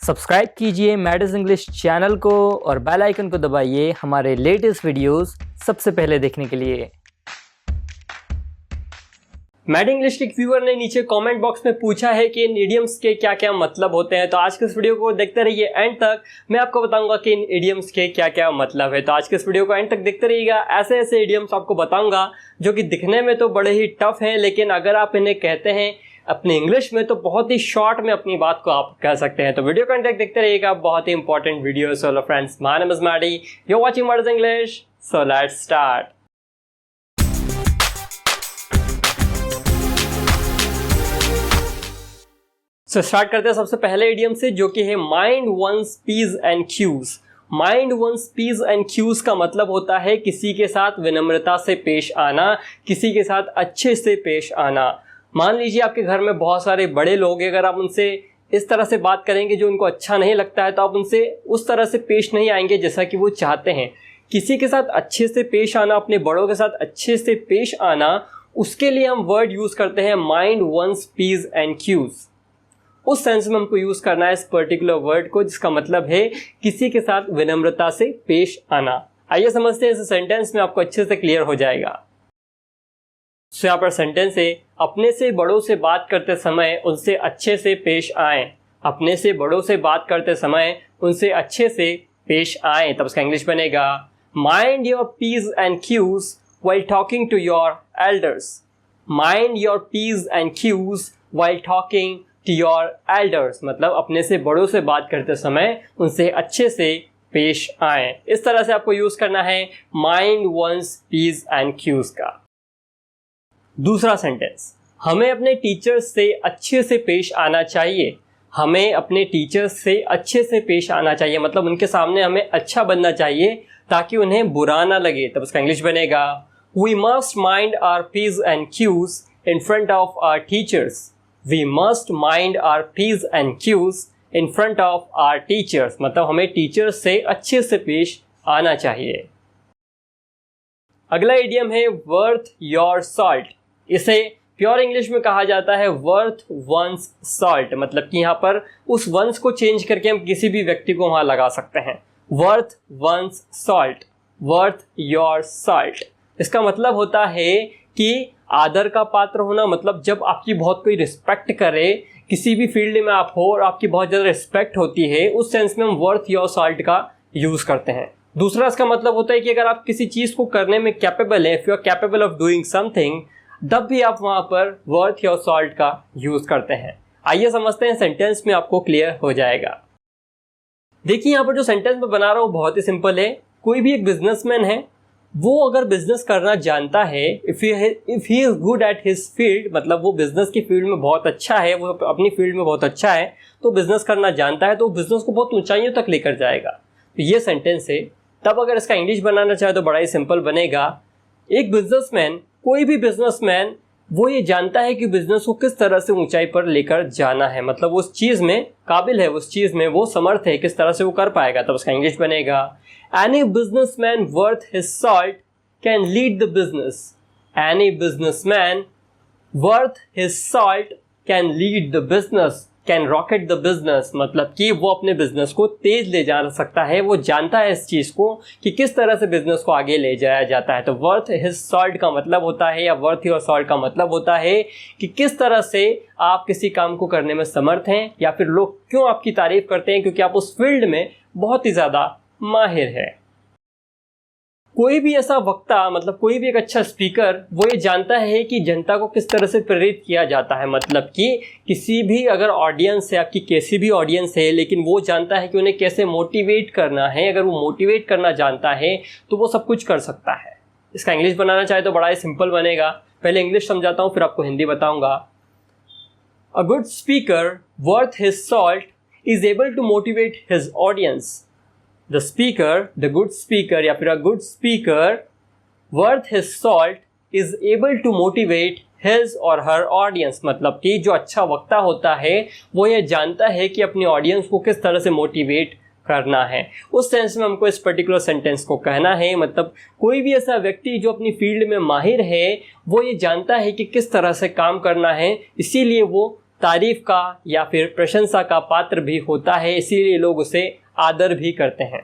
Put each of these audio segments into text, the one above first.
Subscribe कीजिए मैडस English channel को और बेल आइकन को दबाइए हमारे लेटेस्ट वीडियोस सबसे पहले देखने के लिए। मैड इंग्लिश के व्यूअर ने नीचे कमेंट बॉक्स में पूछा है कि इन इडियम्स के क्या क्या मतलब होते हैं, तो आज के इस वीडियो को देखते रहिए एंड तक। मैं आपको बताऊंगा कि इन इडियम्स के क्या क्या मतलब है, तो आज के इस वीडियो को एंड तक देखते रहिएगा। ऐसे ऐसे इडियम्स आपको बताऊंगा जो कि दिखने में तो बड़े ही टफ हैं, लेकिन अगर आप इन्हें कहते हैं अपनी इंग्लिश में तो बहुत ही शॉर्ट में अपनी बात को आप कह सकते हैं। तो वीडियो को एंड तक देखते रहिएगा, बहुत ही important video. So hello friends, my name is Maddy, you are watching Mads English, so let's start. Start करते हैं सबसे पहले इडियम से, जो कि है mind one's Ps and Q's. Mind one's Ps and cues का मतलब होता है किसी के साथ विनम्रता से पेश आना, किसी के साथ अच्छे से पेश आना। मान लीजिए आपके घर में बहुत सारे बड़े लोग हैं, अगर आप उनसे इस तरह से बात करेंगे जो उनको अच्छा नहीं लगता है, तो आप उनसे उस तरह से पेश नहीं आएंगे जैसा कि वो चाहते हैं। किसी के साथ अच्छे से पेश आना, अपने बड़ों के साथ अच्छे से पेश आना, उसके लिए हम वर्ड यूज करते हैं mind one's Ps and q's. उस सेंस में हमको यूज करना है इस पर्टिकुलर वर्ड को, जिसका मतलब है किसी के साथ विनम्रता से पेश आना। आइए समझते हैं इस सेंटेंस में, आपको अच्छे से क्लियर हो जाएगा। तो यहाँ पर सेंटेंस है, अपने से बड़ों से बात करते समय उनसे अच्छे से पेश आएं। अपने से बड़ों से बात करते समय उनसे अच्छे से पेश आएं। तब उसका इंग्लिश बनेगा mind your p's and q's while talking to your elders. Mind your p's and q's while talking to your elders, मतलब अपने से बड़ों से बात करते समय उनसे अच्छे से पेश आएं। इस तरह से आपको यूज करना है mind one's Ps and cues का। दूसरा सेंटेंस, हमें अपने टीचर्स से अच्छे से पेश आना चाहिए। हमें अपने टीचर्स से अच्छे से पेश आना चाहिए, मतलब उनके सामने हमें अच्छा बनना चाहिए ताकि उन्हें बुरा ना लगे। तब उसका इंग्लिश बनेगा we must mind our p's and q's in front of our teachers. We must mind our p's and q's in front of our teachers, मतलब हमें टीचर्स से अच्छे से पेश आना चाहिए। अगला इडियम है वर्थ योर सॉल्ट। इसे प्योर इंग्लिश में कहा जाता है वर्थ वंस सॉल्ट, मतलब कि यहाँ पर उस वंस को चेंज करके हम किसी भी व्यक्ति को वहां लगा सकते हैं। Worth one's salt, worth your salt. इसका मतलब होता है कि आदर का पात्र होना, मतलब जब आपकी बहुत कोई रिस्पेक्ट करे, किसी भी फील्ड में आप हो और आपकी बहुत ज़्यादा रिस्पेक्ट होती है, उस सेंस में हम वर्थ योर सॉल्ट का यूज़ करते हैं। दूसरा इसका मतलब होता है कि अगर आप किसी चीज़ को करने में कैपेबल है, if you are capable of doing something, तब भी आप वहां पर वर्थ योर सॉल्ट का यूज करते हैं। आइए समझते हैं, सेंटेंस में आपको क्लियर हो जाएगा। देखिए यहाँ पर जो सेंटेंस में बना रहा हूँ बहुत ही सिंपल है। कोई भी एक बिजनेसमैन है, वो अगर बिजनेस करना जानता है, if he is good at his field, मतलब वो बिजनेस की फील्ड में बहुत अच्छा है, वो अपनी फील्ड में बहुत अच्छा है, तो बिजनेस करना जानता है, तो बिजनेस को बहुत ऊंचाइयों तक लेकर जाएगा। तो ये सेंटेंस है। तब अगर इसका इंग्लिश बनाना चाहे तो बड़ा ही सिंपल बनेगा, एक बिजनेसमैन, कोई भी बिजनेसमैन, वो ये जानता है कि बिजनेस को किस तरह से ऊंचाई पर लेकर जाना है, मतलब उस चीज में काबिल है, उस चीज में वो समर्थ है, किस तरह से वो कर पाएगा। तब उसका इंग्लिश बनेगा any businessman worth his salt can lead the business. Any businessman worth his salt can lead the business, can rocket the business, मतलब कि वो अपने बिजनेस को तेज ले जा सकता है। वो जानता है इस चीज को कि किस तरह से बिजनेस को आगे ले जाया जाता है। तो वर्थ हिज सॉल्ट का मतलब होता है, या वर्थ योर सॉल्ट का मतलब होता है कि किस तरह से आप किसी काम को करने में समर्थ हैं, या फिर लोग क्यों आपकी तारीफ करते हैं, क्योंकि आप उस फील्ड में बहुत ही ज्यादा माहिर है। कोई भी ऐसा वक्ता, मतलब कोई भी एक अच्छा स्पीकर, वो ये जानता है कि जनता को किस तरह से प्रेरित किया जाता है, मतलब कि किसी भी अगर ऑडियंस है, आपकी कैसी भी ऑडियंस है, लेकिन वो जानता है कि उन्हें कैसे मोटिवेट करना है। अगर वो मोटिवेट करना जानता है तो वो सब कुछ कर सकता है। इसका इंग्लिश बनाना चाहे तो बड़ा ही सिंपल बनेगा। पहले इंग्लिश समझाता हूँ, फिर आपको हिंदी बताऊंगा। A good speaker worth his salt is able to motivate his audience. The speaker, the good speaker, या फिर a good speaker worth his salt is able to motivate his or her audience, मतलब कि जो अच्छा वक्ता होता है वो ये जानता है कि अपनी ऑडियंस को किस तरह से मोटिवेट करना है। उस सेंस में हमको इस पर्टिकुलर सेंटेंस को कहना है, मतलब कोई भी ऐसा व्यक्ति जो अपनी फील्ड में माहिर है, वो ये जानता है कि किस तरह से काम करना है, इसीलिए वो तारीफ का या फिर प्रशंसा का पात्र भी होता है, इसीलिए लोग उसे आदर भी करते हैं।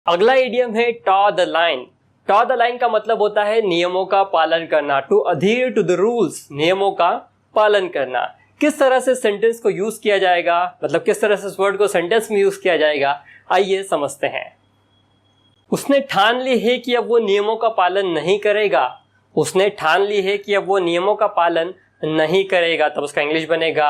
अगला इडियम है toe the line. Toe the line का मतलब होता है नियमों का पालन करना, to adhere to the rules, नियमों का पालन करना। किस तरह से सेंटेंस को यूज किया जाएगा, मतलब किस तरह से इस वर्ड को सेंटेंस में यूज किया जाएगा, आइए समझते हैं। उसने ठान ली है कि अब वो नियमों का पालन नहीं करेगा। उसने ठान ली है कि अब वो नियमों का पालन नहीं करेगा, तब उसका इंग्लिश बनेगा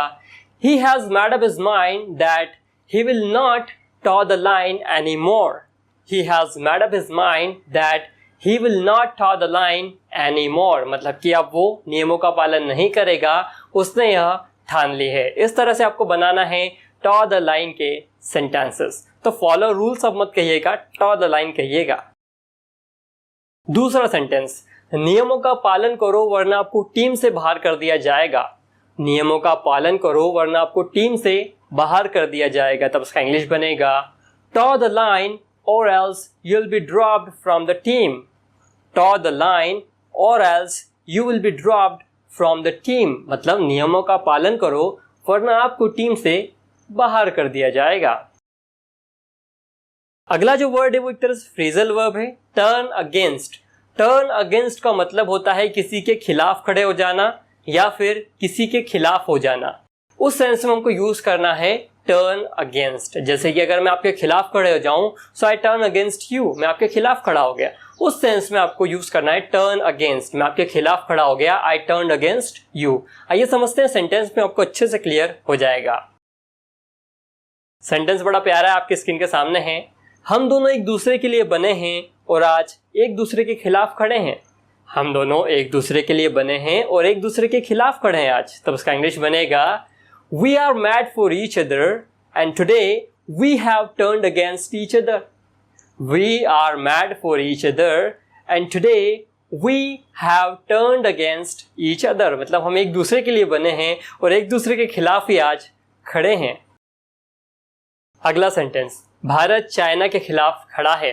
he has made up his mind that he will not toe the line anymore. He has made up his mind that he will not toe the line anymore, मतलब कि अब वो नियमों का पालन नहीं करेगा, उसने यह ठान ली है। इस तरह से आपको बनाना है टॉ द लाइन के सेंटेंसेस। तो फॉलो रूल्स अब मत कहिएगा, टॉ द लाइन कहिएगा। दूसरा सेंटेंस, नियमों का पालन करो वरना आपको टीम से बाहर कर दिया जाएगा। नियमों का पालन करो वरना आपको टीम से बाहर कर दिया जाएगा, तब उसका इंग्लिश बनेगा toe the line or else you will be dropped from the team. Toe the line or else you will be dropped from the team, मतलब नियमों का पालन करो वरना आपको टीम से बाहर कर दिया जाएगा। अगला जो वर्ड है वो एक तरह से फ्रेजल वर्ब है, टर्न अगेंस्ट। टर्न अगेंस्ट का मतलब होता है किसी के खिलाफ खड़े हो जाना या फिर किसी के खिलाफ हो जाना। उस सेंस में हमको यूज करना है टर्न अगेंस्ट। जैसे कि अगर मैं आपके खिलाफ खड़े हो जाऊं, सो आई टर्न अगेंस्ट यू, मैं आपके खिलाफ खड़ा हो गया। उस सेंस में आपको यूज करना है टर्न अगेंस्ट, मैं आपके खिलाफ खड़ा हो गया, आई टर्न अगेंस्ट यू। आइए समझते हैं, सेंटेंस में आपको अच्छे से क्लियर हो जाएगा। सेंटेंस बड़ा प्यारा है, आपकी स्क्रीन के सामने है। हम दोनों एक दूसरे के लिए बने हैं और आज एक दूसरे के खिलाफ खड़े हैं। हम दोनों एक दूसरे के लिए बने हैं और एक दूसरे के खिलाफ खड़े हैं आज, तब उसका इंग्लिश बनेगा we are mad for each other and today we have turned against each other. We are mad for each other and today we have turned against each other, मतलब हम एक दूसरे के लिए बने हैं और एक दूसरे के खिलाफ ही आज खड़े हैं। अगला सेंटेंस, भारत चाइना के खिलाफ खड़ा है।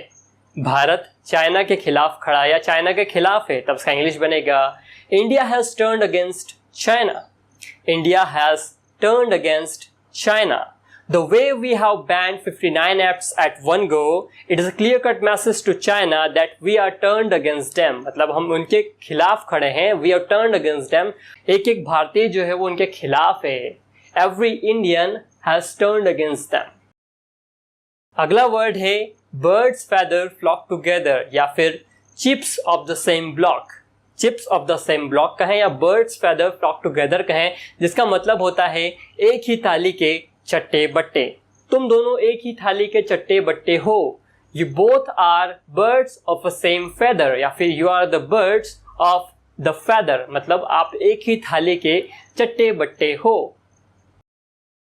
भारत चाइना के खिलाफ खड़ा या चाइना के खिलाफ है, तब उसका इंग्लिश बनेगा India has turned against China. India has turned against China. The way we have banned 59 apps at one go, it is a clear-cut message to China that we are turned against them. मतलब हम उनके खिलाफ खड़े हैं, we are turned against them. एक एक भारतीय जो है वो उनके खिलाफ है। Every Indian has turned against them. अगला वर्ड है birds feather flock together या फिर chips of the same block। Chips of the same block कहें या बर्ड्स फेदर फ्लॉक टुगेदर कहें, जिसका मतलब होता है एक ही थाली के चट्टे बट्टे। तुम दोनों एक ही थाली के चट्टे बट्टे हो। You both are birds of a same feather या फिर you are the birds of the feather, मतलब आप एक ही थाली के चट्टे बट्टे हो।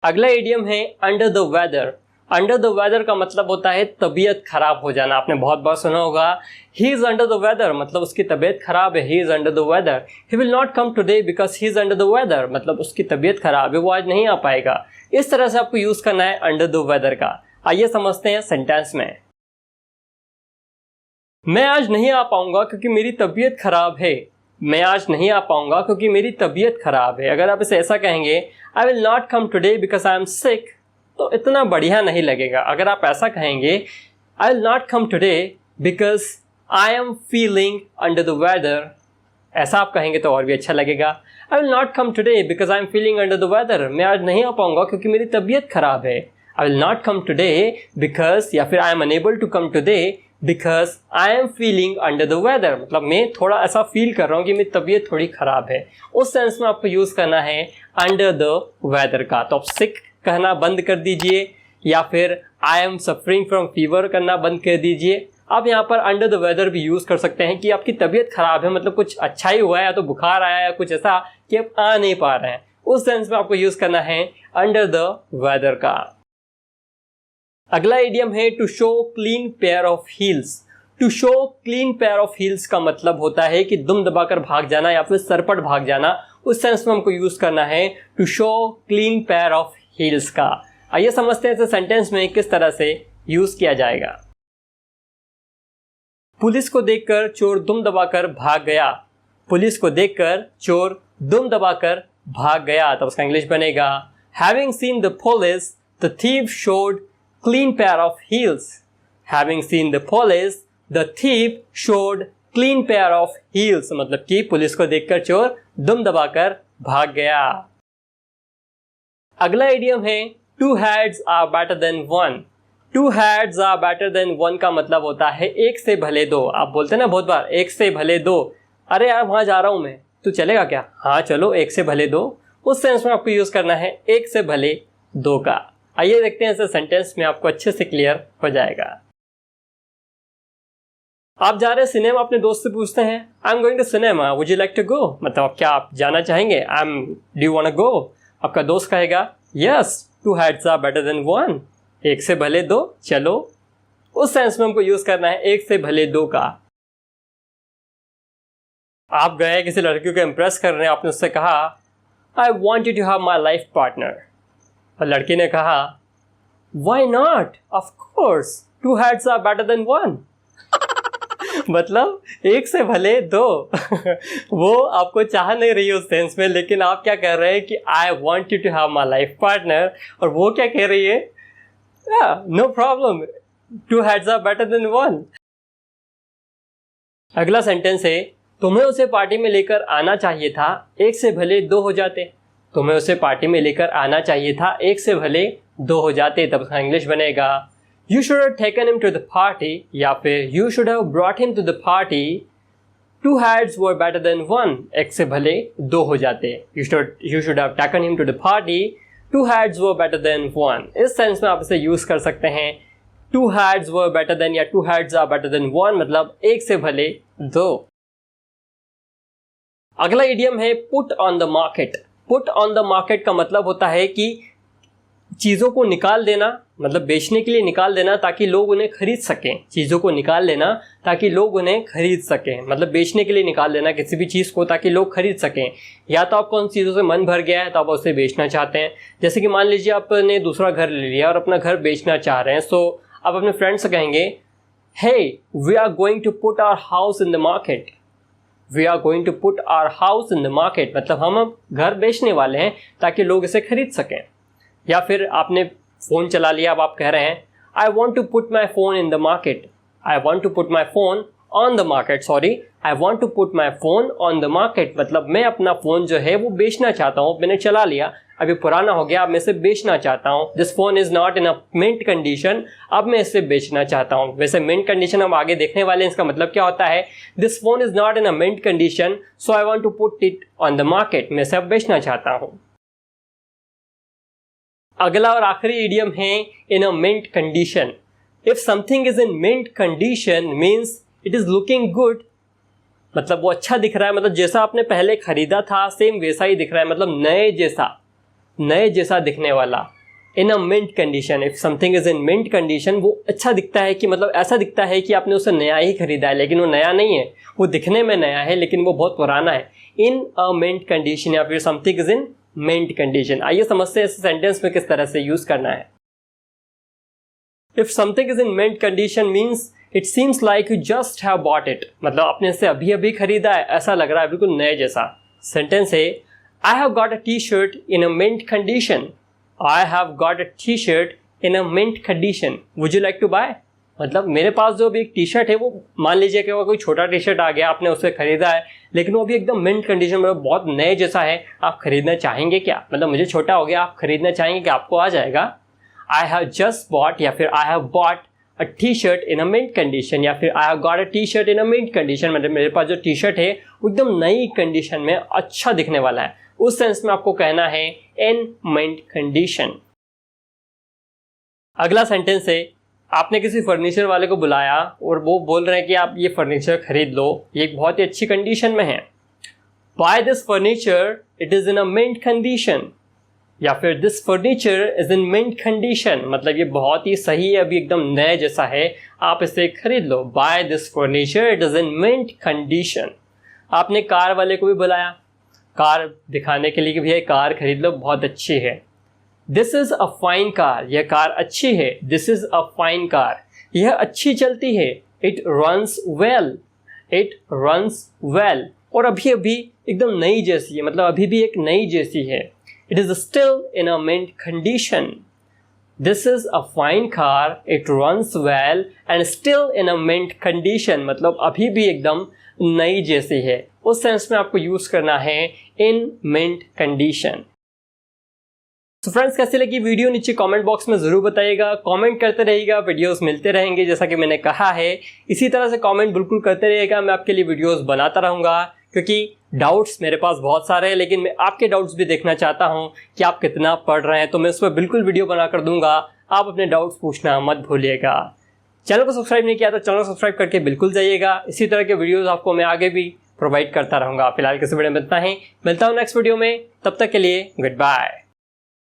अगला इडियम है under the weather. Under the weather का मतलब होता है तबीयत खराब हो जाना। आपने बहुत बार सुना होगा he is under the weather, मतलब उसकी तबीयत खराब है। He is under the weather. He will not come today because he is under the weather, मतलब उसकी तबीयत खराब है, वो आज नहीं आ पाएगा। इस तरह से आपको यूज करना है अंडर द वेदर का। आइए समझते हैं सेंटेंस में। मैं आज नहीं आ पाऊंगा क्योंकि मेरी तबीयत खराब है। मैं आज नहीं आ पाऊंगा क्योंकि मेरी तबीयत खराब है। अगर आप इसे ऐसा कहेंगे I will not come today because I am sick, तो इतना बढ़िया नहीं लगेगा। अगर आप ऐसा कहेंगे I will not come today because I am feeling under the weather, ऐसा आप कहेंगे तो और भी अच्छा लगेगा। I will not come today because I am feeling under the weather, मैं आज नहीं आ पाऊंगा क्योंकि मेरी तबीयत खराब है। I will not come today because या फिर I am unable to come today because I am feeling under the weather, मतलब मैं थोड़ा ऐसा फील कर रहा हूँ कि मेरी तबीयत थोड़ी खराब है। उस सेंस में आपको यूज करना है अंडर द वेदर का। तो आप सिक कहना बंद कर दीजिए या फिर I am suffering from fever करना बंद कर दीजिए। आप यहाँ पर अंडर द वेदर भी यूज कर सकते हैं कि आपकी तबीयत खराब है, मतलब कुछ अच्छा ही हुआ है या तो बुखार आया या कुछ ऐसा कि आप आ नहीं पा रहे हैं। उस सेंस में आपको यूज करना है अंडर द वेदर का। अगला इडियम है to show clean pair of heels. To show clean pair of heels का मतलब होता है कि दुम दबाकर भाग जाना या फिर सरपट भाग जाना। उस सेंस में हमको यूज करना है to show clean pair of heels का। आइए समझते हैं इसे सेंटेंस में किस तरह से यूज किया जाएगा। पुलिस को देखकर चोर दुम दबाकर भाग गया। पुलिस को देखकर चोर दुम दबाकर भाग गया, तब उसका इंग्लिश बनेगा Having seen the police, the thief showed clean pair of heels. Having seen the police, the thief showed clean pair of heels. मतलब कि पुलिस को देखकर चोर दुम दबाकर भाग गया। अगला इडियम है two heads are better than one. Two heads are better than one का मतलब होता है एक से भले दो। आप बोलते हैं ना बहुत बार, एक से भले दो। अरे यार वहां जा रहा हूं मैं, तू चलेगा क्या? हाँ चलो, एक से भले दो। उस सेंस में आपको यूज करना है एक से भले दो का। आइए देखते हैं, ऐसे सेंटेंस में आपको अच्छे से क्लियर हो जाएगा। आप जा रहे हैं सिनेमा, अपने दोस्त से पूछते हैं I am going to cinema, would you like to go? मतलब क्या आप जाना चाहेंगे? Do you want to go? आपका दोस्त कहेगा yes, two heads are better than one, एक से भले दो, चलो। उस सेंस में हमको यूज करना है एक से भले दो का। आप गए किसी लड़की को इम्प्रेस कर रहे हैं, आपने उससे कहा I want you to have my life partner, और लड़की ने कहा why not, of course two heads are better than one. मतलब एक से भले दो। वो आपको चाह नहीं रही उस सेंस में, लेकिन आप क्या कह रहे हैं कि I want you to have my life partner, और वो क्या कह रही है no problem, two heads are better than one. अगला सेंटेंस है तुम्हें उसे पार्टी में लेकर आना चाहिए था, एक से भले दो हो जाते। तुम्हें उसे पार्टी में लेकर आना चाहिए था, एक से भले दो हो जाते। तब उसका इंग्लिश बनेगा you should have taken him to the party, या फिर you should have brought him to the party, two heads were better than one, एक से भले दो हो जाते। You should have taken him to the party, two heads were better than one. इस sense में आप इसे यूज कर सकते हैं two heads were better than या two heads are better than one, मतलब एक से भले दो। अगला इडियम है put on the market. Put on the market का मतलब होता है कि चीज़ों को निकाल देना, मतलब बेचने के लिए निकाल देना ताकि लोग उन्हें खरीद सकें। चीज़ों को निकाल लेना ताकि लोग उन्हें खरीद सकें, मतलब बेचने के लिए निकाल देना किसी भी चीज़ को ताकि लोग खरीद सकें। या तो आपको उन चीज़ों से मन भर गया है तो आप उसे बेचना चाहते हैं। जैसे कि मान लीजिए आपने दूसरा घर ले लिया और अपना घर बेचना चाह रहे हैं, सो आप अपने फ्रेंड से कहेंगे hey we are going to put our house in the market, we are going to put our house in the market, मतलब हम अब घर बेचने वाले हैं ताकि लोग इसे खरीद सकें। या फिर आपने फ़ोन चला लिया, अब आप कह रहे हैं I want to put my phone in the market, I want to put my phone on the market, sorry I want to put my phone on the market, मतलब मैं अपना फ़ोन जो है वो बेचना चाहता हूँ। मैंने चला लिया, अभी पुराना हो गया, अब मैं इसे बेचना चाहता हूँ। This phone is not in a mint condition, अब मैं इसे बेचना चाहता हूँ। वैसे मिंट कंडीशन हम आगे देखने वाले हैं, इसका मतलब क्या होता है। This phone is not in a mint condition, so I want to put it on the market, मैं इसे अब बेचना चाहता हूँ। अगला और आखिरी इडियम है in a mint condition. If something is in mint condition means it is looking good, मतलब वो अच्छा दिख रहा है, मतलब जैसा आपने पहले खरीदा था सेम वैसा ही दिख रहा है, मतलब नए जैसा दिखने वाला। In a mint condition, if something is in mint condition, वो अच्छा दिखता है कि मतलब ऐसा दिखता है कि आपने उसे नया ही खरीदा है, लेकिन वो नया नहीं है, वो दिखने में नया है लेकिन वो बहुत पुराना है। इन अ मिंट कंडीशन या फिर something is in mint condition. आइए समझते हैं इस सेंटेंस में किस तरह से यूज करना है। If something is in mint condition means it seems like you just have bought it, मतलब आपने इसे अभी अभी खरीदा है, ऐसा लग रहा है बिल्कुल नए जैसा। सेंटेंस है I have got a t-shirt in a mint condition. I have got a t-shirt in a mint condition. Would you like to buy? मतलब मेरे पास जो भी एक टी शर्ट है, वो मान लीजिए कि वो कोई छोटा टी शर्ट आ गया, आपने उसे खरीदा है, लेकिन वो भी एकदम मिंट कंडीशन में बहुत नए जैसा है, आप खरीदना चाहेंगे क्या? मतलब मुझे छोटा हो गया, आप खरीदना चाहेंगे कि आपको आ जाएगा? I have just bought या फिर I have bought a t-shirt in a mint condition या फिर I have got a t-shirt in a mint condition, मतलब मेरे पास जो टी शर्ट है वो एकदम नई कंडीशन में अच्छा दिखने वाला है। उस सेंस में आपको कहना है इन मिंट कंडीशन। अगला सेंटेंस है आपने किसी फर्नीचर वाले को बुलाया और वो बोल रहे हैं कि आप ये फर्नीचर खरीद लो, ये एक बहुत ही अच्छी कंडीशन में है। Buy this furniture, it is in a mint condition, या फिर this furniture is in mint condition, मतलब ये बहुत ही सही है, अभी एकदम नए जैसा है, आप इसे खरीद लो। Buy this furniture, it is in mint condition. आपने कार वाले को भी बुलाया कार दिखाने के लिए कि भैया कार खरीद लो, बहुत अच्छी है। This is a fine car, यह कार अच्छी है। This is a fine car, यह अच्छी चलती है। It runs well, it runs well. और अभी अभी एकदम नई जैसी है, मतलब अभी भी एक नई जैसी है। It is still in a mint condition. This is a fine car, it runs well and still in a mint condition, मतलब अभी भी एकदम नई जैसी है। उस सेंस में आपको यूज़ करना है इन मिंट कंडीशन। तो फ्रेंड्स, कैसी लगी वीडियो नीचे कमेंट बॉक्स में ज़रूर बताइएगा। कमेंट करते रहिएगा, वीडियोस मिलते रहेंगे जैसा कि मैंने कहा है। इसी तरह से कमेंट बिल्कुल करते रहिएगा, मैं आपके लिए वीडियोस बनाता रहूँगा, क्योंकि डाउट्स मेरे पास बहुत सारे हैं, लेकिन मैं आपके डाउट्स भी देखना चाहता हूँ कि आप कितना पढ़ रहे हैं। तो मैं उस पर बिल्कुल वीडियो बना कर दूँगा, आप अपने डाउट्स पूछना मत भूलिएगा। चैनल को सब्सक्राइब नहीं किया तो चैनल को सब्सक्राइब करके बिल्कुल जाइएगा। इसी तरह के वीडियोज़ आपको मैं आगे भी प्रोवाइड करता रहूँगा। फिलहाल किसी वीडियो में इतना ही, मिलता हूँ नेक्स्ट वीडियो में, तब तक के लिए गुड बाय।